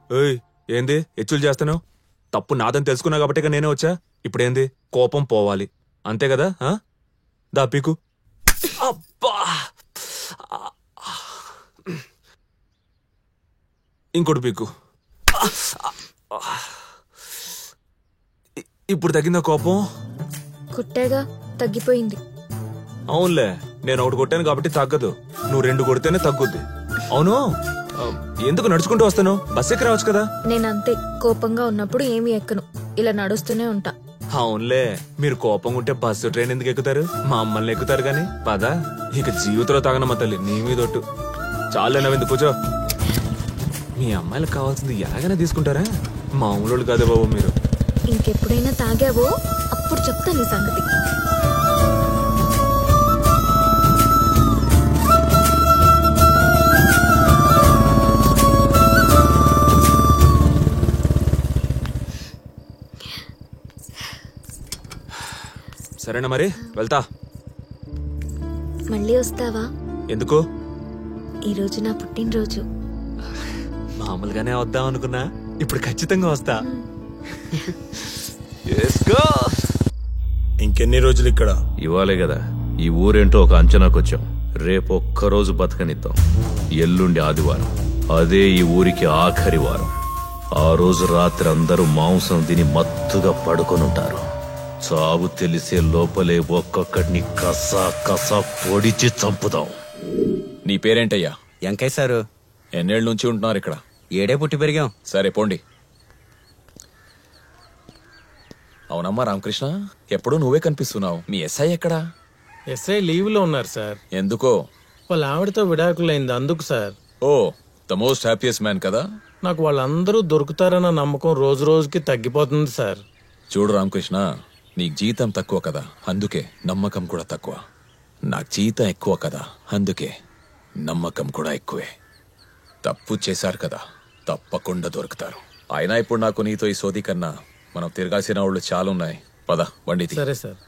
ఏయ్ ఏంది హెచ్చులు చేస్తాను? తప్పు నాదని తెలుసుకున్నా కాబట్టి నేనే వచ్చా. ఇప్పుడేంది కోపం పోవాలి అంతే కదా? దా పీకు. అబ్బా ఇంకోటి పీకు. ఇప్పుడు తగ్గిందా కోపం? కుట్టాగా తగ్గిపోయింది. అవునులే, నేను ఒకటి కొట్టాను కాబట్టి తగ్గదు, నువ్వు 2 కొడితేనే తగ్గుద్ది. అవును, ఎందుకు నడుచుకుంటూ వస్తాను? బస్ ఎక్కి రావచ్చు కదా. నేనంతే, కోపంగా ఉన్నప్పుడు ఏమి ఎక్కను, ఇలా నడుస్తూనే ఉంటా. అవునులే, మీరు కోపంగా ఉంటే బస్సు ట్రైన్ ఎందుకు ఎక్కుతారు? మా అమ్మల్ని ఎక్కుతారు గాని. పదా ఇక జీవితంలో తాగనమ్మ తల్లి, నీ మీదొట్టు. చాలు నవ్వింది, కూర్చో. మీ అమ్మాయిలకు కావాల్సింది ఎలాగైనా తీసుకుంటారా? మామూలు కాదే బాబు మీరు. ఇంకెప్పుడైనా తాగావో అప్పుడు చెప్తా నీ సంగతి. సరేనా మరి, వెళ్తా. మళ్ళీ వస్తావా? ఎందుకు? ఈరోజు నా పుట్టినరోజు. మామూలుగానే వద్దాం అనుకున్నా, ఇప్పుడు ఖచ్చితంగా వస్తా. ఇంకెన్ని రోజులు ఇక్కడ? ఇవాళే కదా ఈ ఊరేంటో ఒక అంచనాకొచ్చాం. రేపు ఒక్కరోజు బతకనిద్దాం. ఎల్లుండి ఆదివారం, అదే ఈ ఊరికి ఆఖరి వారం. ఆ రోజు రాత్రి అందరూ మాంసం తిని మత్తుగా పడుకొనుంటారు. చావు తెలిసే లోపలే ఒక్కొక్కడిని కసా కసా పొడిచి చంపుదాం. నీ పేరేంటయ్యా? వెంకయ్య సారు. ఎన్నేళ్ళ నుంచి ఉంటున్నారు ఇక్కడ? ఏడే పుట్టి పెరిగాం. సరే పోండి. అవునమ్మా రామకృష్ణ, ఎప్పుడు నువ్వే కనిపిస్తున్నావు. మీ ఎస్ఐ ఎక్కడా? ఎస్ఐ లీవ్ లో ఉన్నారు సార్. ఎందుకో? వాళ్ళ ఆవిడతో విడాకులైంది, అందుకు సార్. ఓ, ద మోస్ట్ హ్యాపీయెస్ట్ మ్యాన్ కదా. నాకు వాళ్ళందరూ దొరుకుతారన్న నమ్మకం రోజు రోజుకి తగ్గిపోతుంది సార్. చూడు రామకృష్ణ, నీకు జీతం తక్కువ కదా, అందుకే నమ్మకం కూడా తక్కువ. నాకు జీతం ఎక్కువ కదా, అందుకే నమ్మకం కూడా ఎక్కువే. తప్పు చేశారు కదా, తప్పకుండా దొరుకుతారు. అయినా ఇప్పుడు నాకు నీతో ఈ సోది కన్నా మనం తిరగాల్సిన వాళ్ళు చాలా ఉన్నాయి. పద బండి. సరే సార్.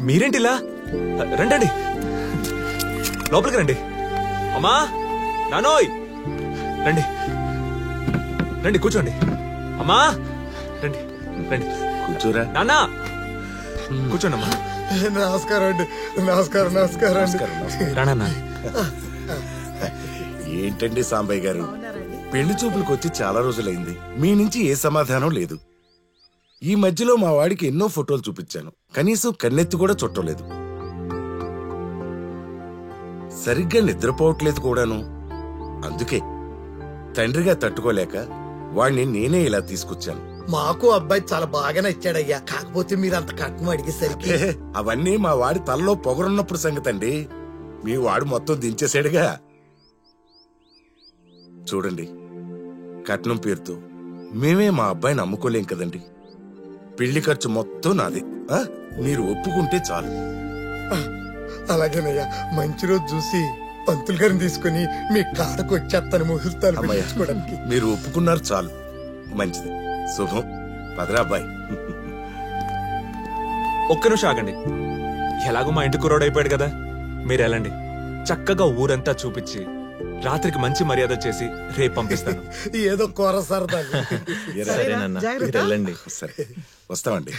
మీరేంటిలా? రండి, లోపలికి రండి. అమ్మా, నానోయ్, రండి రండి, కూర్చోండి. అమ్మా రండి రండి, కూర్చోరా. నాన్న కూర్చోండి. అమ్మా నమస్కారం అండి. నమస్కారం నమస్కారం. రానా. ఏంటండి సాంబయ్య గారు, పెళ్లి చూపులకు వచ్చి చాలా రోజులైంది, మీ నుంచి ఏ సమాధానం లేదు. ఈ మధ్యలో మా వాడికి ఎన్నో ఫోటోలు చూపించాను, కనీసం కన్నెత్తి కూడా చుట్టలేదు. సరిగ్గా నిద్రపోవట్లేదు కూడాను. అందుకే తండ్రిగా తట్టుకోలేక వాడిని నేనే ఇలా తీసుకొచ్చాను. మాకు అబ్బాయి చాలా బాగా నచ్చాడయ్యా, కాకపోతే మీరు అంత కట్నం అడిగేసరికి. అవన్నీ మా వాడి తలలో పొగరున్నప్పుడు సంగతండి. మీ వాడు మొత్తం దించేసాడుగా. చూడండి, కట్నం పేరుతో మేమే మా అబ్బాయిని అమ్ముకోలేం కదండి. పెళ్లి ఖర్చు మొత్తం నాదే. మీరు ఒప్పుకుంటే చాలు. అలాగేనయ్యా, మంచి రోజు చూసి పంతులు గారిని తీసుకుని మీ కాడకు వచ్చేస్తాను ముహూర్తాలు పెట్టించుకోవడానికి. మీరు ఒప్పుకున్నారు చాలు. మంచిది, శుభం. పదరా అబ్బాయి. ఒక్క నిమిషం ఆగండి. ఎలాగో మా ఇంటి కుర్రోడు అయిపోయాడు కదా, మీరు వెళ్ళండి. చక్కగా ఊరంతా చూపించి రాత్రికి మంచి మర్యాద చేసి రేపు పంపిస్తాను. ఏదో కూర సరదా. సరే, వస్తామండి.